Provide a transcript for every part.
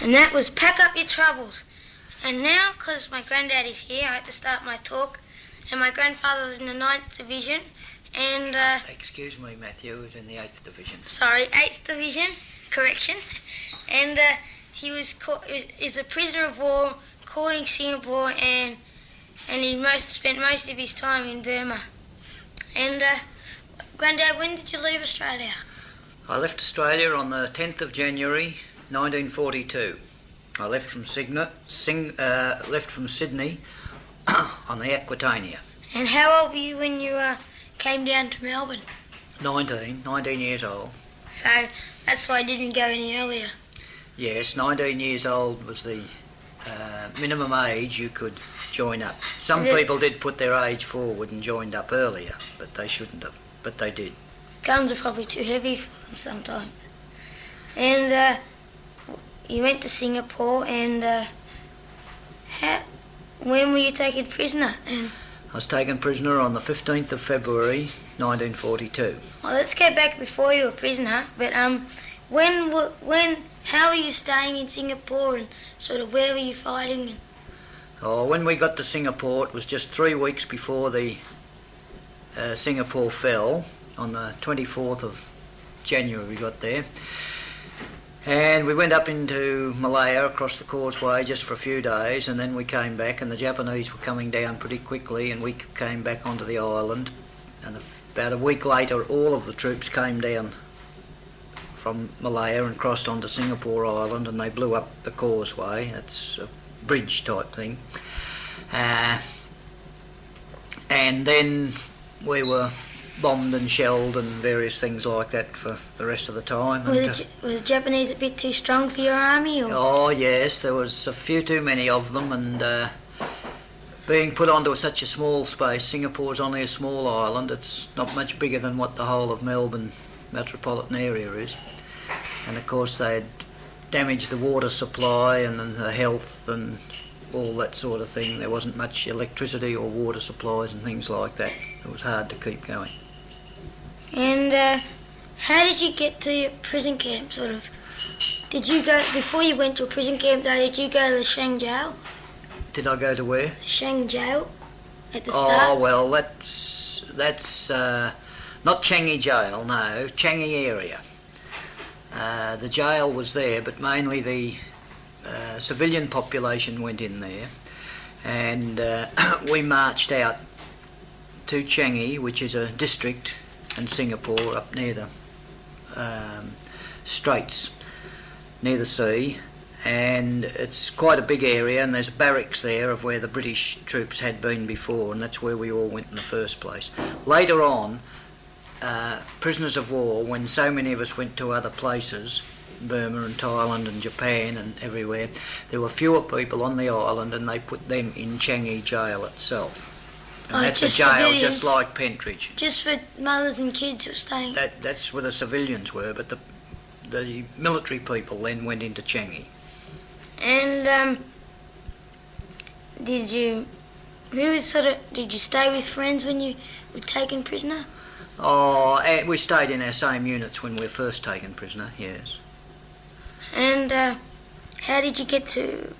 And that was Pack Up Your Troubles. And now, because my granddad is here, I have to start my talk. And my grandfather was in the 9th Division. And excuse me, Matthew, was in the 8th Division. Sorry, 8th Division, correction. And he was is a prisoner of war caught in Singapore, and he spent most of his time in Burma. And Grandad, when did you leave Australia? I left Australia on the 10th of January 1942. I left from Sydney on the Aquitania. And how old were you when you came down to Melbourne? 19 years old. So that's why I didn't go any earlier. Yes, 19 years old was the minimum age you could join up. Some people did put their age forward and joined up earlier, but they shouldn't have, but they did. Guns are probably too heavy for them sometimes. And you went to Singapore, and when were you taken prisoner? And I was taken prisoner on the 15th of February 1942. Well, let's go back before you were prisoner, but how were you staying in Singapore, and sort of where were you fighting? When we got to Singapore, it was just 3 weeks before the Singapore fell. On the 24th of January we got there. And we went up into Malaya across the causeway just for a few days, and then we came back, and the Japanese were coming down pretty quickly, and we came back onto the island. And about a week later, all of the troops came down from Malaya and crossed onto Singapore Island, and they blew up the causeway. That's a bridge type thing. And then we were bombed and shelled and various things like that for the rest of the time. Were the Japanese a bit too strong for your army? Or? Oh yes, there was a few too many of them, and being put onto such a small space, Singapore's only a small island. It's not much bigger than what the whole of Melbourne metropolitan area is. And of course they'd damaged the water supply and the health and all that sort of thing. There wasn't much electricity or water supplies and things like that. It was hard to keep going. And how did you get to your prison camp, sort of? Did you go, before you went to a prison camp though, did you go to the Shang jail? Did I go to where? Shang jail, at the start? Oh, well, that's not Changi jail, no, Changi area. The jail was there, but mainly the civilian population went in there, and we marched out to Changi, which is a district in Singapore up near the Straits, near the sea, and it's quite a big area, and there's barracks there of where the British troops had been before, and that's where we all went in the first place. Later on, prisoners of war, when so many of us went to other places, Burma and Thailand and Japan and everywhere, there were fewer people on the island, and they put them in Changi jail itself. And that's a jail civilians, just like Pentridge. Just for mothers and kids who were staying? That's where the civilians were, but the military people then went into Changi. And did you stay with friends when you were taken prisoner? Oh, we stayed in our same units when we were first taken prisoner, yes. And how did you get to,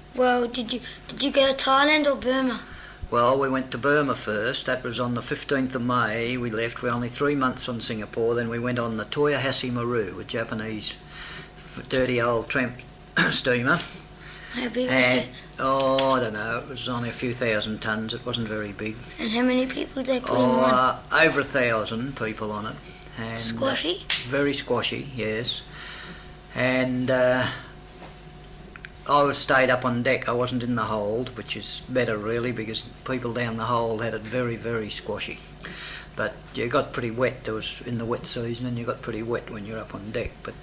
did you go to Thailand or Burma? Well, we went to Burma first. That was on the 15th of May. We left. We were only 3 months on Singapore. Then we went on the Toyohashi Maru, a Japanese dirty old tramp steamer. How big was it? Oh, I don't know. It was only a few thousand tons. It wasn't very big. And how many people did they put in one? Over 1,000 people on it. And, squashy? Very squashy, yes. And I stayed up on deck. I wasn't in the hold, which is better really, because people down the hold had it very, very squashy. But you got pretty wet. There was in the wet season, and you got pretty wet when you're up on deck. But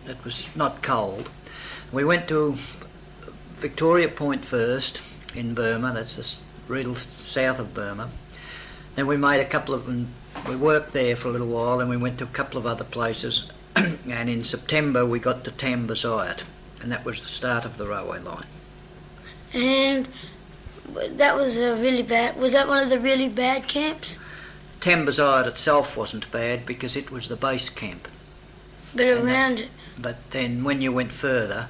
it was not cold. We went to Victoria Point first in Burma. That's the real south of Burma. Then we made we worked there for a little while, and we went to a couple of other places. And in September we got to Tambasayat, and that was the start of the railway line. And that was was that one of the really bad camps? Tambasayat itself wasn't bad because it was the base camp. But around it? But then when you went further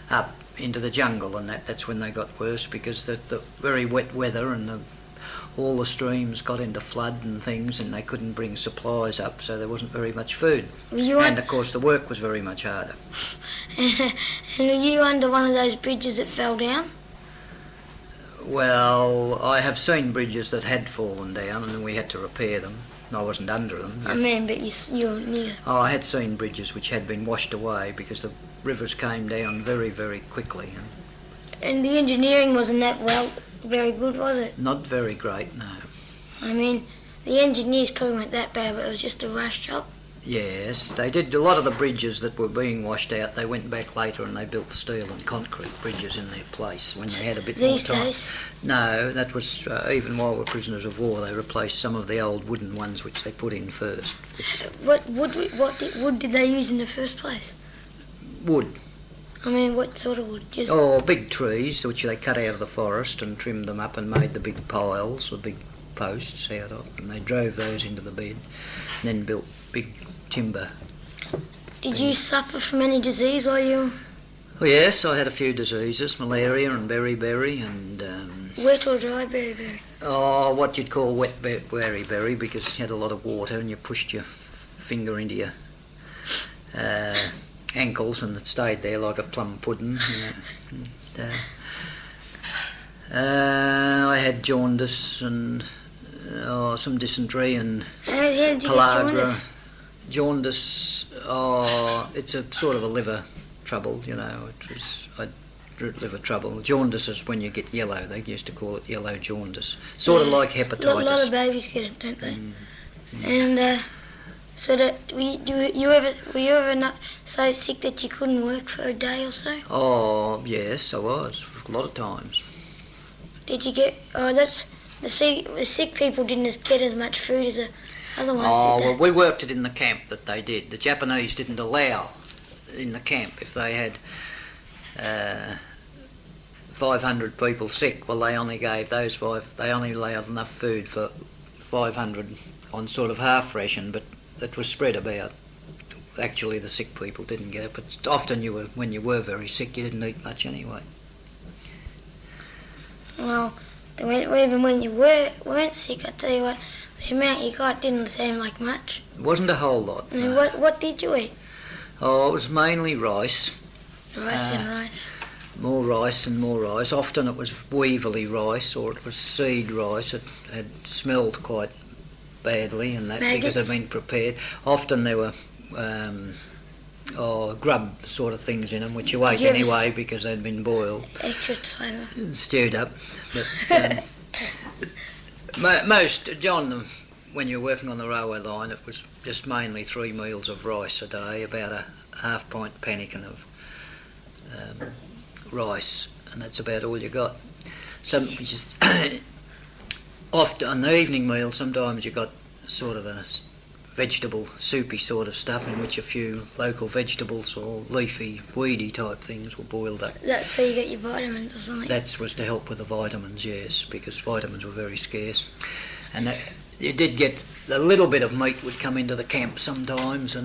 up into the jungle, and that's when they got worse, because the very wet weather and all the streams got into flood and things, and they couldn't bring supplies up, so there wasn't very much food. And of course the work was very much harder. And were you under one of those bridges that fell down? Well, I have seen bridges that had fallen down and we had to repair them. I wasn't under them. I mean, but you're near. Oh, I had seen bridges which had been washed away because the rivers came down very, very quickly. And the engineering wasn't that very good, was it? Not very great, no. I mean, the engineers probably weren't that bad, but it was just a rush job. Yes, they did. A lot of the bridges that were being washed out, they went back later and they built steel and concrete bridges in their place when they had a bit more time. These days? No, that was, even while we were prisoners of war, they replaced some of the old wooden ones which they put in first. What wood did they use in the first place? Wood. I mean, what sort of wood? Just... Oh, big trees which they cut out of the forest and trimmed them up and made the big piles, the big posts out of, and they drove those into the bed and then built big timber. Did you suffer from any disease while you... Oh, yes, I had a few diseases, malaria and beriberi and... Wet or dry beriberi? Oh, what you'd call wet beriberi, because you had a lot of water and you pushed your finger into your ankles and it stayed there like a plum pudding. You know. I had jaundice and some dysentery and How did you get jaundice? Jaundice, it's a sort of a liver trouble, you know. Liver trouble. Jaundice is when you get yellow. They used to call it yellow jaundice. Sort of like hepatitis. A lot of babies get it, don't they? And so were you ever not so sick that you couldn't work for a day or so? Oh, yes, I was. A lot of times. Did you get... Oh, that's... The sick people didn't get as much food as the other ones, Oh, did they? well, we worked it in the camp that they did. The Japanese didn't allow in the camp if they had 500 people sick. Well, they only gave those they only allowed enough food for 500 on sort of half ration, but it was spread about. Actually, the sick people didn't get it, but often when you were very sick, you didn't eat much anyway. Well... Even when you weren't sick, I tell you what, the amount you got didn't seem like much. It wasn't a whole lot. I mean, no. What did you eat? Oh, it was mainly rice. Rice and rice. More rice and more rice. Often it was weevily rice or it was seed rice. It had smelled quite badly and that Maggots? because it had been prepared. Often there were grub sort of things in them, which you ate anyway because they'd been boiled. Extra flavour. Stewed up. But John, when you were working on the railway line, it was just mainly 3 meals of rice a day, about a half-pint pannikin of rice, and that's about all you got. Just often on the evening meal, sometimes you got sort of a vegetable soupy sort of stuff in which a few local vegetables or leafy, weedy type things were boiled up. That's how you get your vitamins or something? That was to help with the vitamins, yes, because vitamins were very scarce. And you did get a little bit of meat would come into the camp sometimes,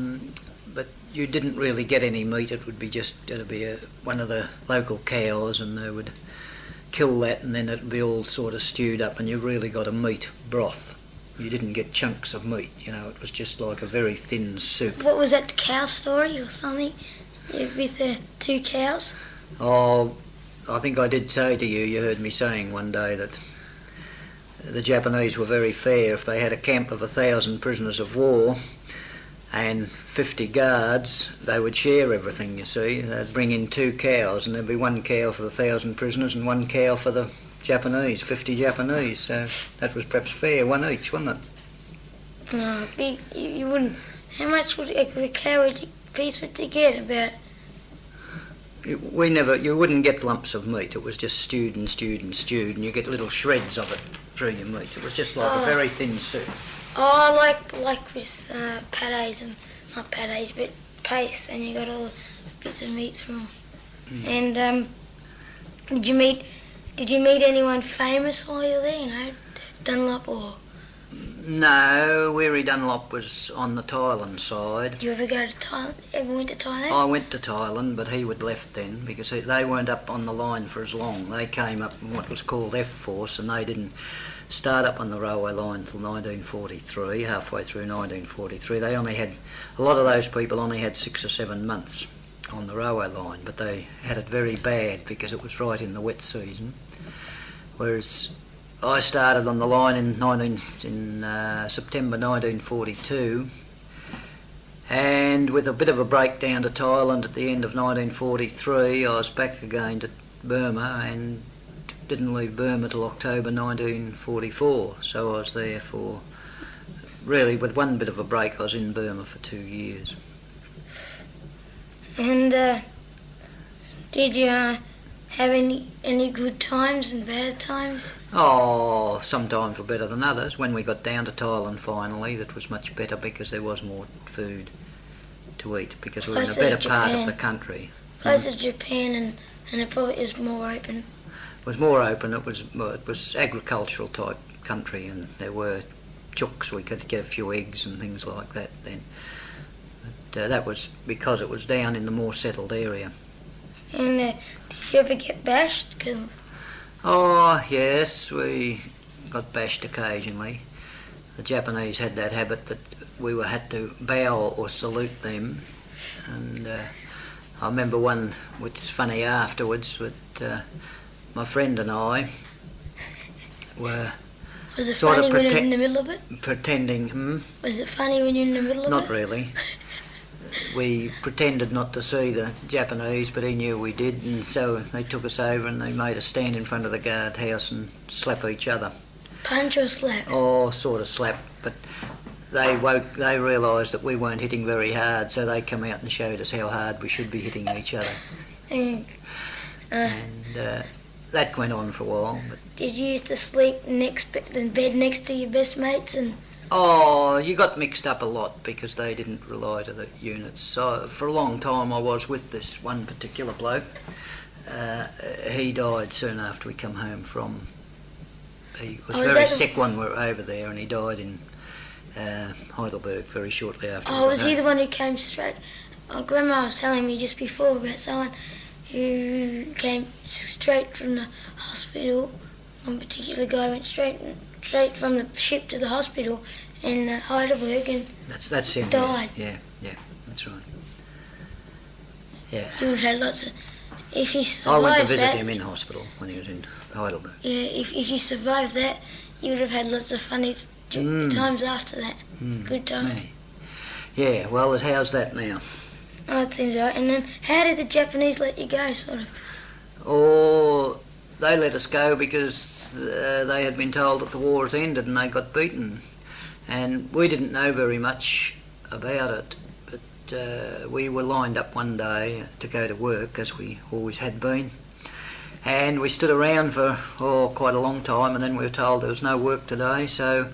but you didn't really get any meat. It'd be one of the local cows, and they would kill that, and then it'd be all sort of stewed up, and you really got a meat broth. You didn't get chunks of meat, you know, it was just like a very thin soup. What was that, the cow story or something? With the 2 cows? Oh, I think I did say to you heard me saying one day that the Japanese were very fair. If they had a camp of 1,000 prisoners of war and 50 guards, they would share everything, you see. They'd bring in 2 cows and there'd be 1 cow for the 1,000 prisoners and 1 cow for the Japanese, 50 Japanese, so that was perhaps fair, 1 each, wasn't it? No, you wouldn't. How much would a cow piece would you get about? You wouldn't get lumps of meat. It was just stewed and stewed and stewed, and you get little shreds of it through your meat. It was just like a very thin soup. Oh, like with pâtés and not pâtés, but paste, and you got all the bits of meat through. And did you meet anyone famous while you were there? You know, Dunlop or? No, Weary Dunlop was on the Thailand side. Did you ever go to Thailand? Ever went to Thailand? I went to Thailand, but he would left then because they weren't up on the line for as long. They came up in what was called F Force, and they didn't start up on the railway line until 1943, halfway through 1943. They only had, a lot of those people only had 6 or 7 months on the railway line, but they had it very bad because it was right in the wet season. Whereas I started on the line in September 1942, and with a bit of a break down to Thailand at the end of 1943, I was back again to Burma and didn't leave Burma till October 1944. So I was there for, really with one bit of a break, I was in Burma for 2 years. And did you have any good times and bad times? Oh, some times were better than others. When we got down to Thailand finally, that was much better because there was more food to eat because we were in a better part of the country. Closer to Japan, and it probably is more open. It was more open. It was agricultural type country, and there were chooks. We could get a few eggs and things like that then. But that was because it was down in the more settled area. And did you ever get bashed? Oh yes, we got bashed occasionally. The Japanese had that habit that we had to bow or salute them, and I remember one which is funny afterwards. But my friend and I were Was it sort funny of when you were in the middle of it? pretending. Was it funny when you were in the middle of it? Not really. We pretended not to see the Japanese, but he knew we did, and so they took us over and they made us stand in front of the guardhouse and slap each other. Punch or slap? Oh, sort of slap, but they realised that we weren't hitting very hard, so they come out and showed us how hard we should be hitting each other. And that went on for a while. But did you used to sleep in bed next to your best mates? Oh, you got mixed up a lot because they didn't rely to the units. So for a long time I was with this one particular bloke. He died soon after we come home from... He was very sick when we were over there, and he died in Heidelberg very shortly after. Oh, was he the one who came straight... Grandma was telling me just before about someone who came straight from the hospital. One particular guy went straight from the ship to the hospital in Heidelberg and that's him, died. Yes. Yeah, that's right. Yeah. He would have had lots of... If he survived I went to visit him in hospital when he was in Heidelberg. Yeah, if you survived that, you would have had lots of funny times after that. Good times. Many. Yeah, well, how's that now? Oh, it seems right. And then how did the Japanese let you go, sort of? Oh, they let us go because they had been told that the war has ended and they got beaten. And we didn't know very much about it, but we were lined up one day to go to work, as we always had been. And we stood around for quite a long time, and then we were told there was no work today, so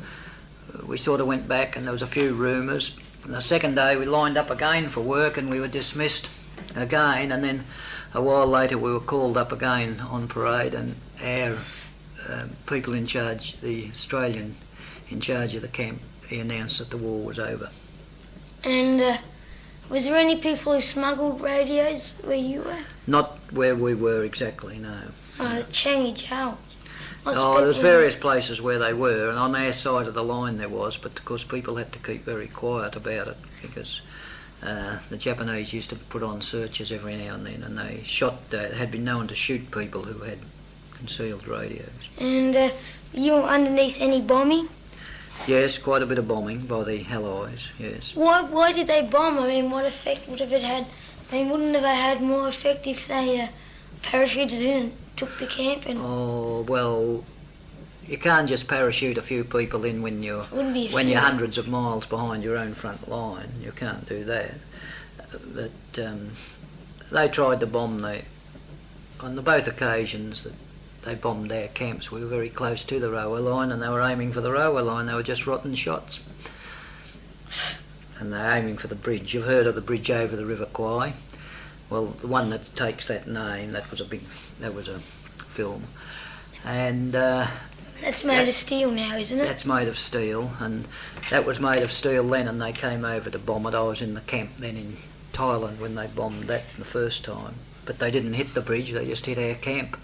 we sort of went back and there was a few rumours. And the second day we lined up again for work and we were dismissed again, and then a while later we were called up again on parade, and our people in charge, the Australian in charge of the camp, he announced that the war was over. And was there any people who smuggled radios where you were? Not where we were exactly, no. Changi Chow. There was various places where they were, and on our side of the line there was, but of course people had to keep very quiet about it because the Japanese used to put on searches every now and then, and they had been known to shoot people who had concealed radios. And you were underneath any bombing? Yes, quite a bit of bombing by the Allies, yes. Why did they bomb? I mean, what effect would have it had? I mean, wouldn't it have had more effect if they parachuted in and took the camp? Oh, well, you can't just parachute a few people in when you're hundreds of miles behind your own front line. You can't do that. But they tried to bomb on both occasions that they bombed our camps. We were very close to the railway line, and they were aiming for the railway line. They were just rotten shots. And they're aiming for the bridge. You've heard of the bridge over the River Kwai? Well, the one that takes that name, that was a film. And That's made of steel now, isn't it? That's made of steel, and that was made of steel then, and they came over to bomb it. I was in the camp then in Thailand when they bombed that the first time, but they didn't hit the bridge, they just hit our camp.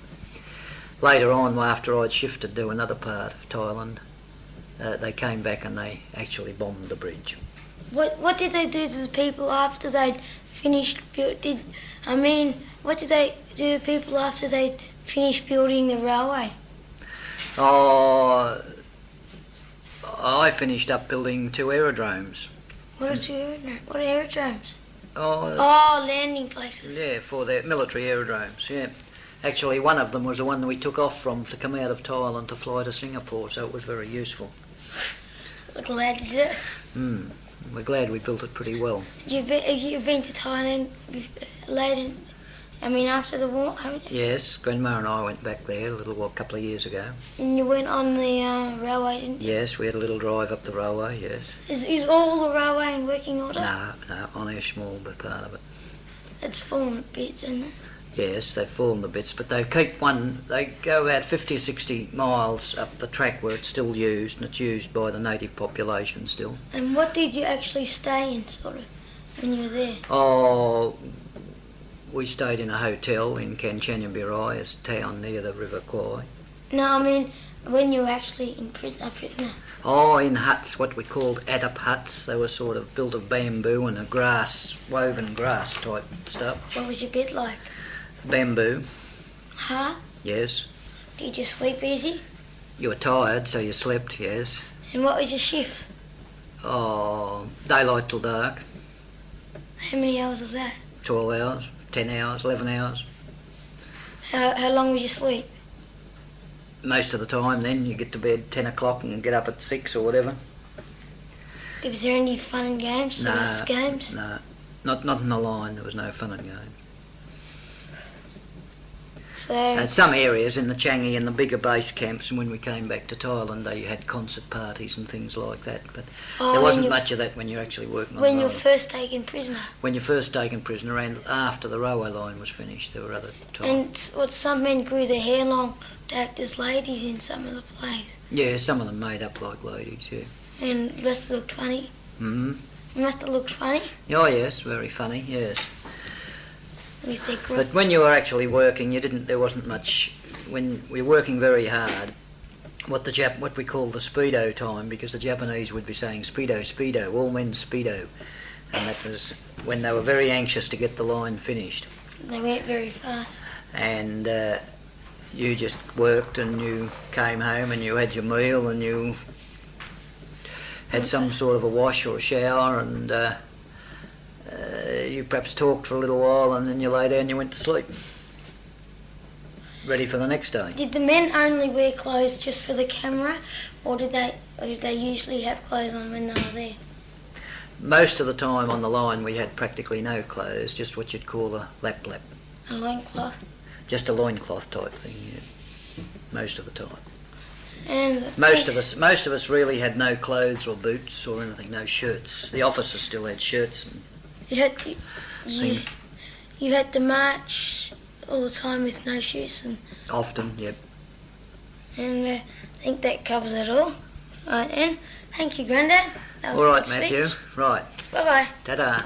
Later on, after I'd shifted to another part of Thailand, they came back and they actually bombed the bridge. What did they do to the people after they'd finished what did they do to the people after they'd finished building the railway? Oh, I finished up building 2 aerodromes. What are 2 aerodromes? What are aerodromes? Oh, Landing places. yeah, for the military aerodromes, yeah. Actually, one of them was the one that we took off from to come out of Thailand to fly to Singapore, so it was very useful. We're glad you did it. We're glad we built it pretty well. You've been to Thailand later, after the war, haven't you? Yes, Grandma and I went back there a couple of years ago. And you went on the railway, didn't you? Yes, we had a little drive up the railway, yes. Is all the railway in working order? No, only a small bit part of it. It's fallen a bit, isn't it? Yes, they've fallen to bits, but they go about 50 or 60 miles up the track where it's still used, and it's used by the native population still. And what did you actually stay in, sort of, when you were there? Oh, we stayed in a hotel in Kanchanaburi, a town near the River Kwai. No, when you were actually a prisoner. Oh, in huts, what we called adap huts. They were sort of built of bamboo and woven grass type stuff. What was your bed like? Bamboo. Huh? Yes. Did you sleep easy? You were tired, so you slept, yes. And what was your shift? Oh, daylight till dark. How many hours was that? 12 hours, 10 hours, 11 hours. How long would you sleep? Most of the time then, you get to bed 10 o'clock and get up at 6 or whatever. Was there any fun and games? Games? No, not in the line, there was no fun and games. So, Some areas in the Changi and the bigger base camps, and when we came back to Thailand, they had concert parties and things like that. But there wasn't much of that when you're actually working on the when you were railway. first taken prisoner? When you're first taken prisoner, and after the railway line was finished, there were other times. And some men grew their hair long to act as ladies in some of the plays. Yeah, some of them made up like ladies, yeah. And you must have looked funny. Mm-hmm. You must have looked funny. Oh yes, very funny, yes. With their But when you were actually working, there wasn't much. When we were working very hard, what we call the speedo time, because the Japanese would be saying speedo, all men speedo, and that was when they were very anxious to get the line finished. They went very fast. And you just worked, and you came home, and you had your meal, and you had some sort of a wash or a shower, and you perhaps talked for a little while, and then you lay down and you went to sleep, ready for the next day. Did the men only wear clothes just for the camera, or did they usually have clothes on when they were there? Most of the time on the line we had practically no clothes, just what you'd call a lap. A loincloth? Just a loincloth type thing, yeah. Most of the time. And Most of us really had no clothes or boots or anything, no shirts. The officers still had shirts. And you had to march all the time with no shoes and often, yep. And I think that covers it all. Right, and thank you, Grandad. That was All right, a good Matthew. speech. Right. Bye-bye. Ta-da.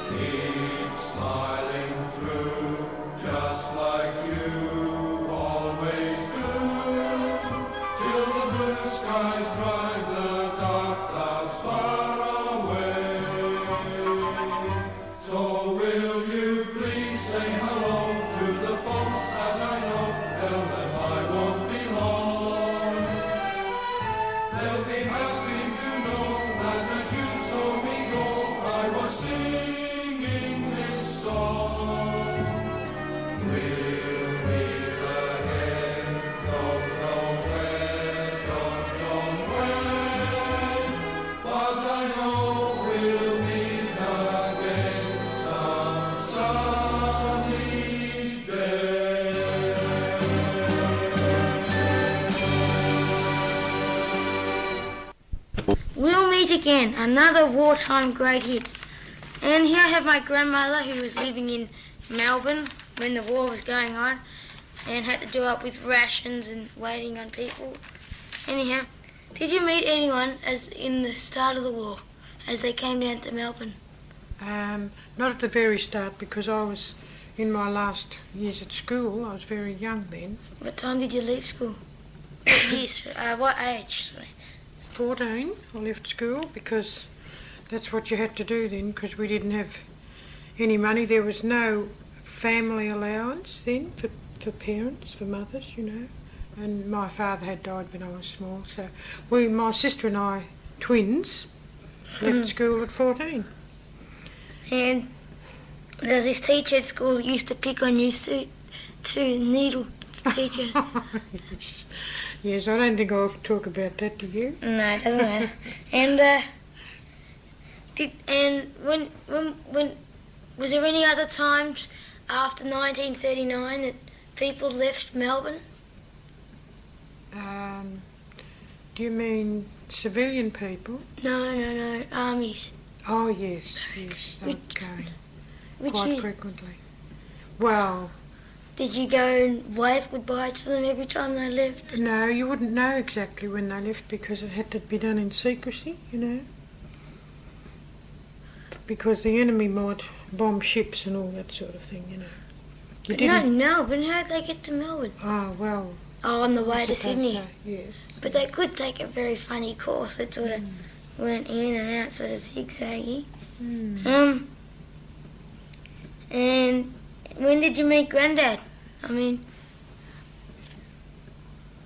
Keep smiling through. again, another wartime great hit. And here I have my grandmother who was living in Melbourne when the war was going on and had to do up with rations and waiting on people. Anyhow, did you meet anyone as in the start of the war as they came down to Melbourne? Not at the very start, because I was in my last years at school. I was very young then. What time did you leave school? What years? What age? Sorry. 14, I left school because that's what you had to do then, because we didn't have any money. There was no family allowance then for parents, for mothers, you know. And my father had died when I was small, so my sister and I, twins, left school at 14. And there's this teacher at school that used to pick on you too, needle teacher. Yes, I don't think I'll talk about that, do you? No, it doesn't matter. And when was there any other times after 1939 that people left Melbourne? Do you mean civilian people? No, armies. Oh, yes, they were going quite frequently. Well... Did you go and wave goodbye to them every time they left? No, you wouldn't know exactly when they left because it had to be done in secrecy, you know. Because the enemy might bomb ships and all that sort of thing, you know. But not in Melbourne. How'd they get to Melbourne? Oh, well... Oh, on the way to Sydney. So, yes. But they could take a very funny course that sort of went in and out, sort of zigzaggy. And when did you meet Grandad? I mean...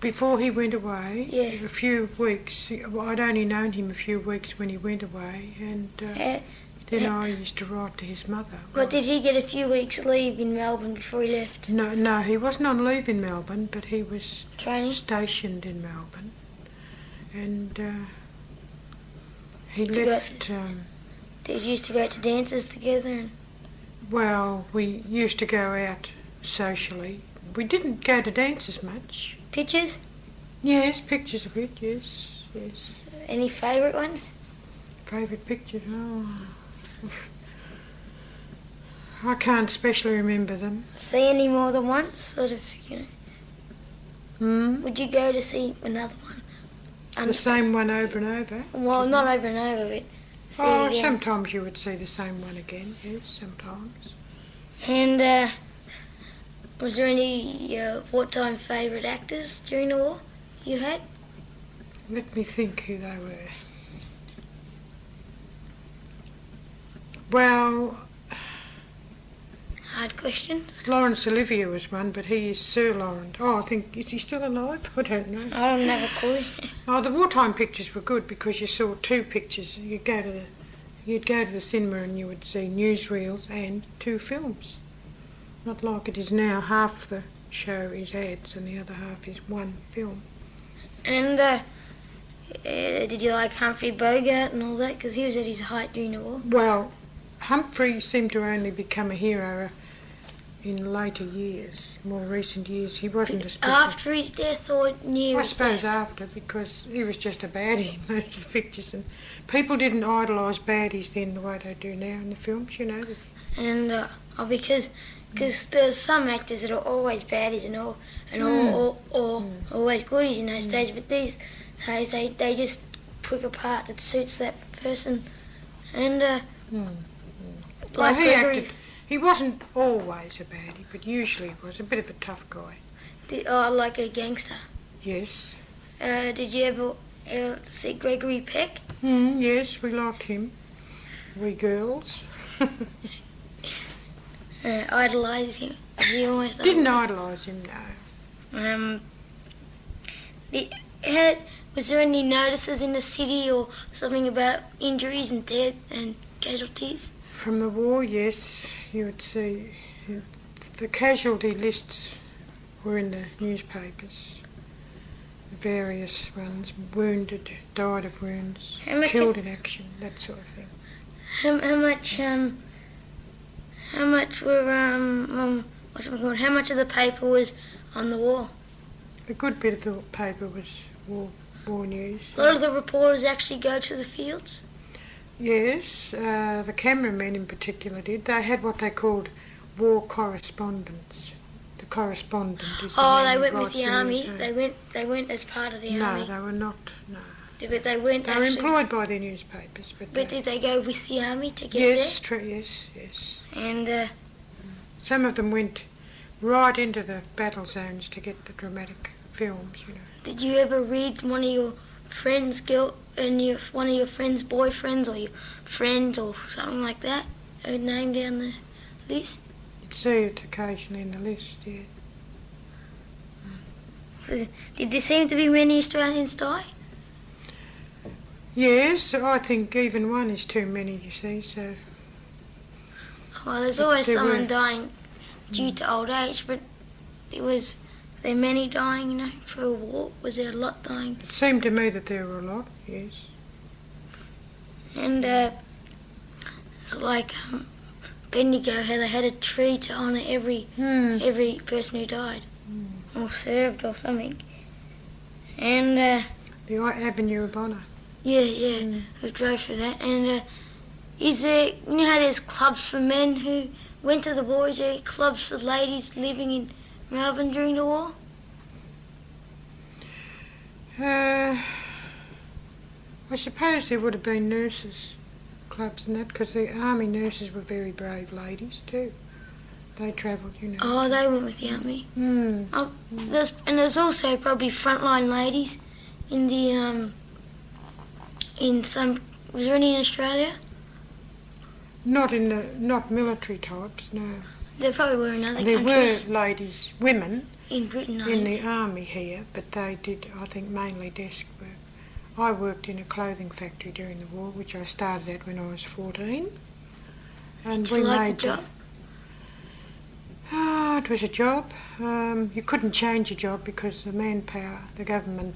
Before he went away, yeah. A few weeks. Well, I'd only known him a few weeks when he went away, and then I used to write to his mother. But did he get a few weeks leave in Melbourne before he left? No, he wasn't on leave in Melbourne, but he was training, stationed in Melbourne, and he left. Did you used to go to dances together? Well, we used to go out socially. We didn't go to dances much. Pictures? Yes, pictures a bit, yes. Any favourite ones? Favourite pictures? Oh... I can't especially remember them. See any more than once? Sort of, you know. Would you go to see another one? The same one over and over? Well, not over and over, but see it again. Sometimes you would see the same one again, yes, sometimes. And was there any wartime favourite actors during the war you had? Let me think who they were. Well... Hard question. Laurence Olivier was one, but he is Sir Laurent. Oh, I think, is he still alive? I don't know. I don't have a clue. Oh, the wartime pictures were good because you saw two pictures. You'd go to the cinema and you would see newsreels and two films. Not like it is now. Half the show is ads and the other half is one film. And did you like Humphrey Bogart and all that? Because he was at his height during the war. Well, Humphrey seemed to only become a hero in later years, more recent years. He wasn't a special... After his death or near his death? I suppose after, because he was just a baddie in most of the pictures, and people didn't idolise baddies then the way they do now in the films, you know. And because there's some actors that are always baddies and always goodies in those days, but these days they just pick a part that suits that person. And like he wasn't always a baddie, but usually he was a bit of a tough guy. Like a gangster? Yes. Did you ever see Gregory Peck? Yes, we liked him. We girls. Idolised him? He almost didn't idolise him, no. Was there any notices in the city or something about injuries and death and casualties? From the war, yes, you would see. The casualty lists were in the newspapers. Various ones, wounded, died of wounds, killed in action, that sort of thing. How much were how much of the paper was on the war? A good bit of the paper was war. war news. A lot of the reporters actually go to the fields. Yes, the cameramen in particular did. They had what they called war correspondents. The correspondent is the Oh, man they who went with writes the news, army. eh? They went as part of the No, army. they were not. No, But they weren't they were actually. employed by their newspapers, but Did they go with the army to get yes, yes. there? And Some of them went right into the battle zones to get the dramatic films. You know. did you ever read one of your friends' one of your friends' boyfriends or your friend or something like that? A name down the list. You'd see it occasionally in the list. Yeah. Did there seem to be many Australians die? Yes, I think even one is too many. You see, so. Well, there's always There someone were. dying due to old age, but was there many dying, you know, for a war? Was there a lot dying? It seemed to me that there were a lot. Yes. And it's like Bendigo, how they had a tree to honour every person who died or served or something. And The Avenue of Honour. yeah, we drove through that. And is there, you know how there's clubs for men who went to the war? Is there clubs for ladies living in Melbourne during the war? I suppose there would have been nurses clubs and that, because the army nurses were very brave ladies too. They travelled, you know. Oh, they went with the army. Mm. Oh, there's also probably frontline ladies in the in some. Was there any in Australia? Not military types, no. There probably were in other There countries. were ladies, women, In Britain, I in think. the army here, but they did, I think, mainly desk work. I worked in a clothing factory during the war, which I started at when I was 14. And Did you like the made job? It was a job. You couldn't change a job because the manpower, the government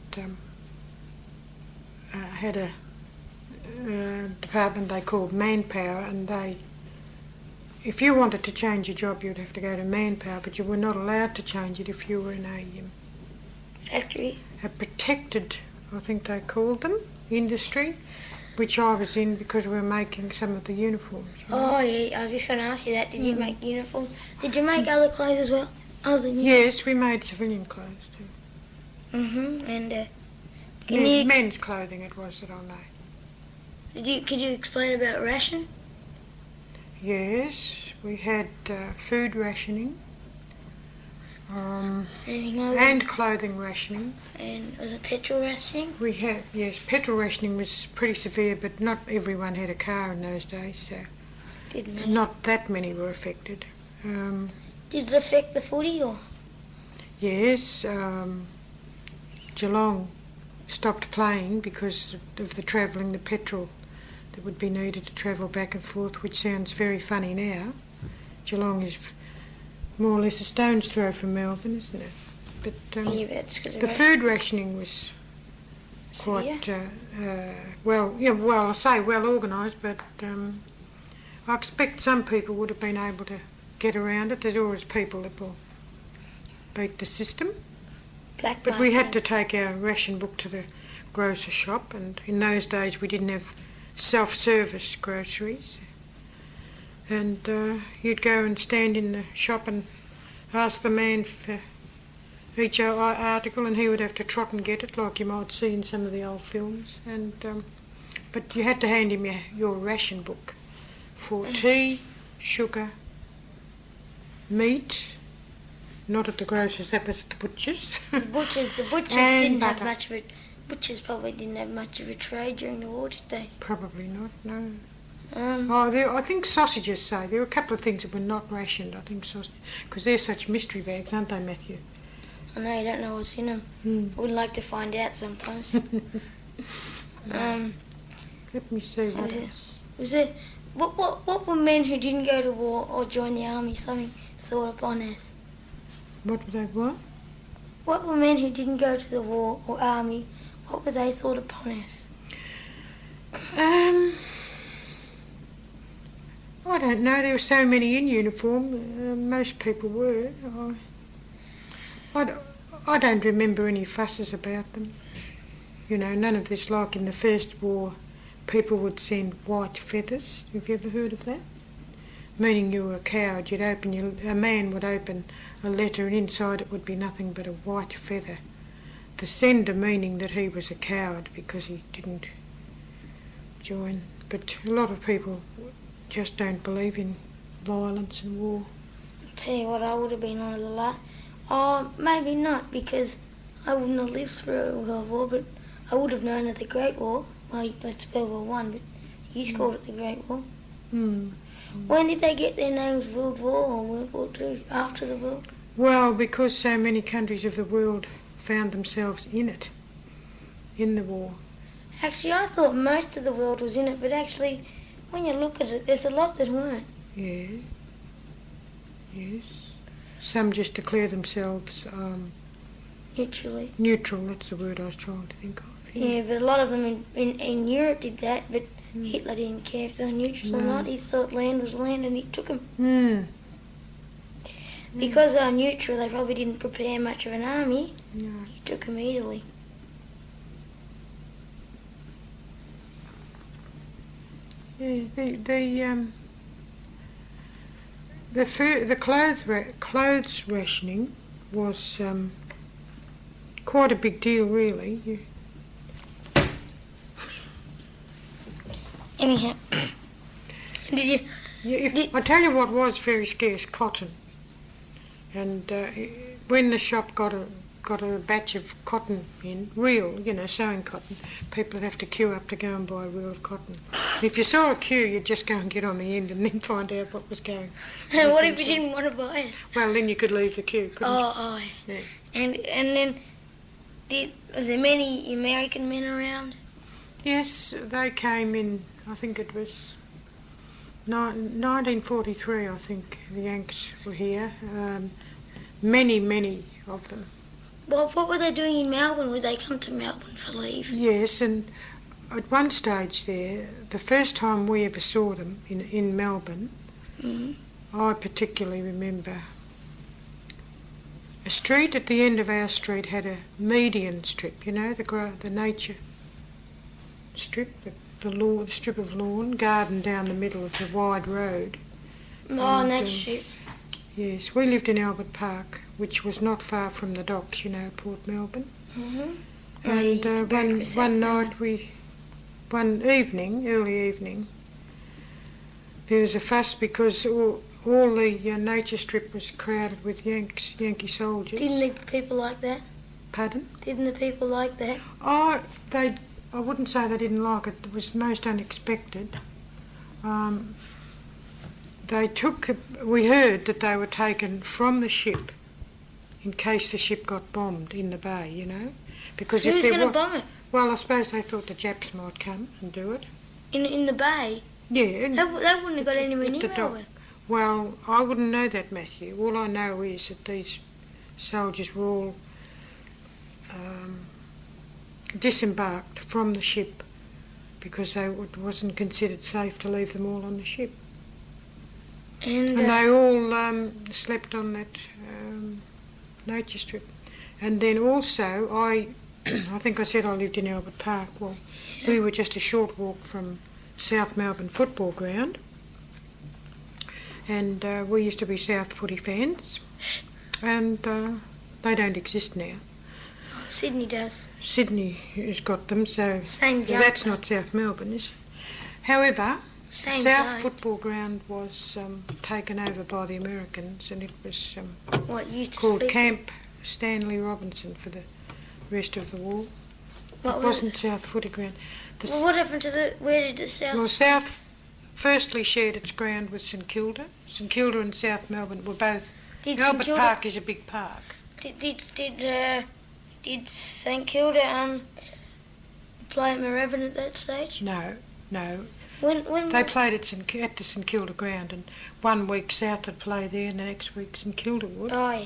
had a department they called manpower, and if you wanted to change a job, you'd have to go to manpower, but you were not allowed to change it if you were in Factory. a protected, I think they called them, industry, which I was in because we were making some of the uniforms. You know. Oh yeah, I was just going to ask you that. Did you make uniforms? Did you make other clothes as well? Other than Yes, we made civilian clothes too. And can you Men's clothing it was that I made. could you explain about ration? Yes, we had food rationing Anything other? and clothing rationing. And was it petrol rationing? We had, yes, petrol rationing was pretty severe, but not everyone had a car in those days, so Didn't matter. not that many were affected. Did it affect the footy or? Yes, Geelong stopped playing because of the travelling, the petrol that would be needed to travel back and forth, which sounds very funny now. Geelong is more or less a stone's throw from Melbourne, isn't it? But Yeah, but it's 'cause of the ration. food rationing was quite I say well organised, but I expect some people would have been able to get around it. There's always people that will beat the system. Black But we had market. to take our ration book to the grocer shop, and in those days we didn't have self-service groceries. And you'd go and stand in the shop and ask the man for each article, and he would have to trot and get it, like you might see in some of the old films. And but you had to hand him your ration book for tea, sugar, meat. Not at the grocer's, that was at the butcher's. The butchers And didn't have butter. much of it. Butchers probably didn't have much of a trade during the war, did they? Probably not, no. Um, I think sausages, say. There were a couple of things that were not rationed, I think, sausage, because they're such mystery bags, aren't they, Matthew? I know you don't know what's in them. I would like to find out sometimes. Let me see what Was it- else. Was there what were men who didn't go to war or join the army something thought upon as? What were they, what? What were men who didn't go to the war or army? What were they thought upon as? I don't know. There were so many in uniform. Most people were. I don't remember any fusses about them. You know, none of this like in the First War. People would send white feathers. Have you ever heard of that? Meaning you were a coward. A man would open a letter and inside it would be nothing but a white feather. The sender meaning that he was a coward because he didn't join. But a lot of people just don't believe in violence and war. Tell you what, I would have been on a lot. Oh, maybe not, because I wouldn't have lived through World War, but I would have known of the Great War. Well, that's World War One, but you called it the Great War. Mm. When did they get their names, World War or World War Two? After the war? Well, because so many countries of the world found themselves in the war. Actually, I thought most of the world was in it, but actually, when you look at it, there's a lot that weren't. Yeah. Yes. Some just declare themselves Neutrally. neutral. That's the word I was trying to think of. Yeah, but a lot of them in Europe did that, but Hitler didn't care if they were neutral or not. He thought land was land and he took them. Mm. Because they were neutral, they probably didn't prepare much of an army. No. He took them easily. Yeah, the clothes rationing was quite a big deal, really. Anyhow, did you? I tell you what was very scarce, cotton. And when the shop got a batch of cotton in, real, sewing cotton, people would have to queue up to go and buy a reel of cotton. And if you saw a queue, you'd just go and get on the end and then find out what was going. And what if you didn't want to buy it? Well, then you could leave the queue, couldn't you? Oh. Yeah. And then, was there many American men around? Yes, they came in, I think it was 1943, I think, the Yanks were here. Many of them. Well, what were they doing in Melbourne? Would they come to Melbourne for leave? Yes, and at one stage there, the first time we ever saw them in Melbourne, I particularly remember a street at the end of our street had a median strip, the nature strip, the strip of lawn, garden down the middle of the wide road. Oh, and that strip. Yes, we lived in Albert Park, which was not far from the docks, Port Melbourne. Mm-hmm. And one early evening, there was a fuss because all the nature strip was crowded with Yankee soldiers. Didn't the people like that? Pardon? Didn't the people like that? Oh, I wouldn't say they didn't like it. It was most unexpected. We heard that they were taken from the ship in case the ship got bombed in the bay, Because Who's going to bomb it? Well, I suppose they thought the Japs might come and do it. In the bay? Yeah. They wouldn't have got anywhere near Melbourne. Well, I wouldn't know that, Matthew. All I know is that these soldiers were all disembarked from the ship because it wasn't considered safe to leave them all on the ship. And they all slept on that nature strip. And then also, I think I said I lived in Albert Park. Well, we were just a short walk from South Melbourne football ground. And we used to be South footy fans. And they don't exist now. Sydney does. Sydney has got them, so that's not South Melbourne, is it? However, South football ground was taken over by the Americans, and it was called Camp Stanley Robinson for the rest of the war. It wasn't South footy ground. Well, what happened to where did the South... Well, South firstly shared its ground with St Kilda. St Kilda and South Melbourne were both... Albert Park is a big park. Did St Kilda play at Marevin at that stage? No. When they played at the St Kilda ground, and 1 week South would play there, and the next week St Kilda would. Oh, yeah.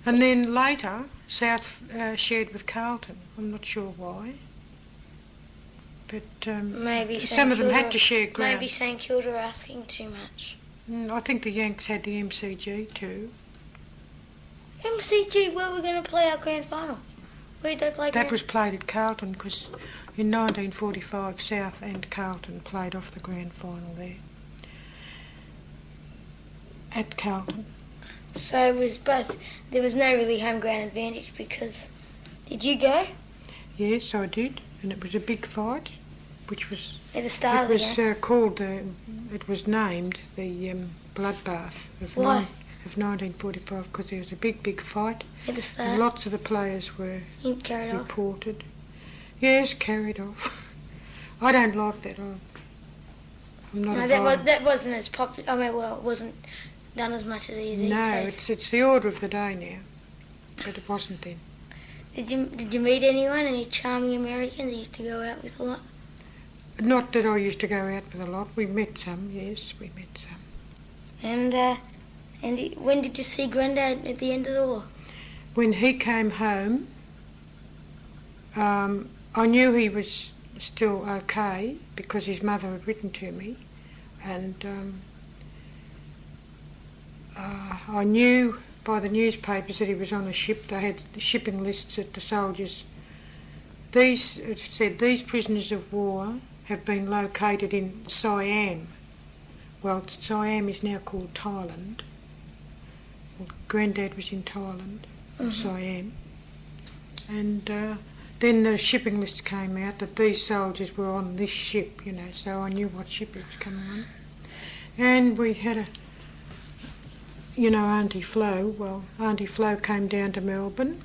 And then later, South shared with Carlton. I'm not sure why. But maybe some of them had to share ground. Maybe St Kilda are asking too much. I think the Yanks had the MCG too. MCG, where we're going to play our grand final? Where did they play? That was played at Carlton because in 1945 South and Carlton played off the grand final there. At Carlton. So it was both. There was no really home ground advantage because. Did you go? Yes, I did, and it was a big fight, which was. At the start It of the game. was called the. It was named the bloodbath of, Why? Of 1945 because there was a big fight. At the start. And lots of the players were You carried off. reported. Yes, carried off. I don't like that. I'm not No, a that wasn't as popular. I mean, well, it wasn't done as much as it is these No, days. it's the order of the day now, but it wasn't then. Did you meet anyone? Any charming Americans you used to go out with a lot? Not that I used to go out with a lot. We met some, yes, we met some. And when did you see Grandad at the end of the war? When he came home, I knew he was still okay because his mother had written to me, and I knew by the newspapers that he was on a ship. They had the shipping lists at the soldiers. It said these prisoners of war have been located in Siam. Well, Siam is now called Thailand. Well, Grandad was in Thailand, Siam. And then the shipping list came out that these soldiers were on this ship, so I knew what ship it was coming on. And we had Auntie Flo. Well, Auntie Flo came down to Melbourne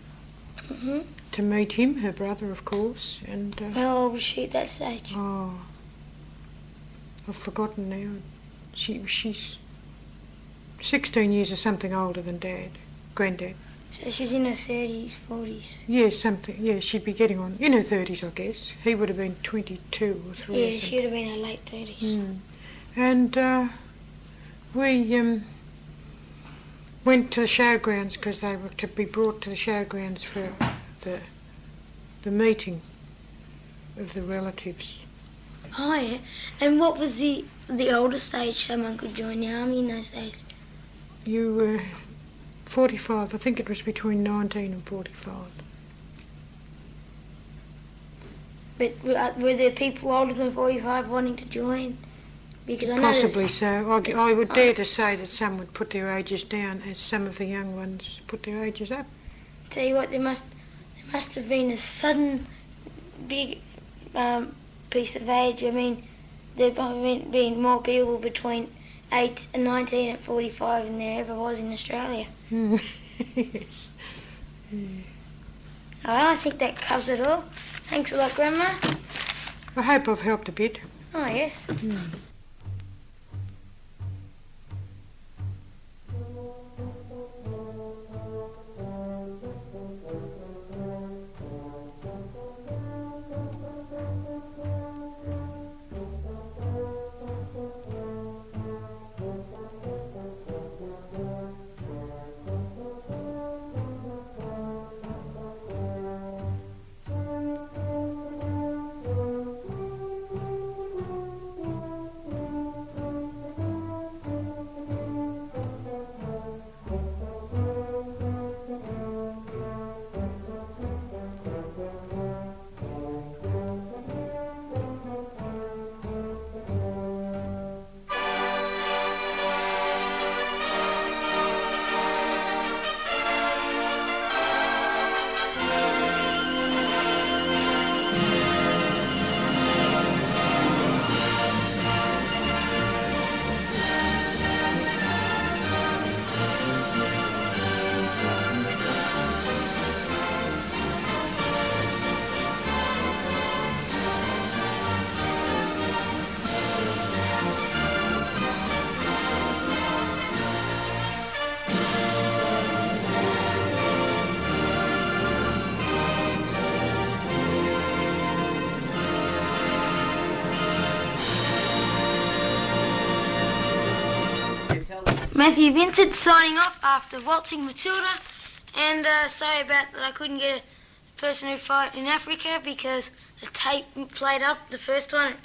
to meet him, her brother, of course. And How old was she at that stage? oh, I've forgotten now. She's 16 years or something older than Dad, Grandad. So she's in her 30s, 40s. Yes, something. Yeah, she'd be getting on in her 30s, I guess. He would have been 22 or 3. Yeah, she would have been in her late 30s. And we went to the showgrounds because they were to be brought to the showgrounds for the meeting of the relatives. Oh, yeah. And what was the oldest age someone could join the army in those days? You were 45. I think it was between 19 and 45. But were there people older than 45 wanting to join? Because I know Possibly so. I would dare to say that some would put their ages down as some of the young ones put their ages up. Tell you what, there must have been a sudden big piece of age. I mean, there have been more people between 8 and 19 at 45 than there ever was in Australia. Yes. Yeah. Well, I think that covers it all. Thanks a lot, Grandma. I hope I've helped a bit. Oh, yes. Matthew Vincent signing off after Waltzing Matilda, and sorry about that I couldn't get a person who fought in Africa because the tape played up the first time.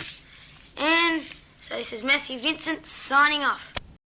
And so this is Matthew Vincent signing off.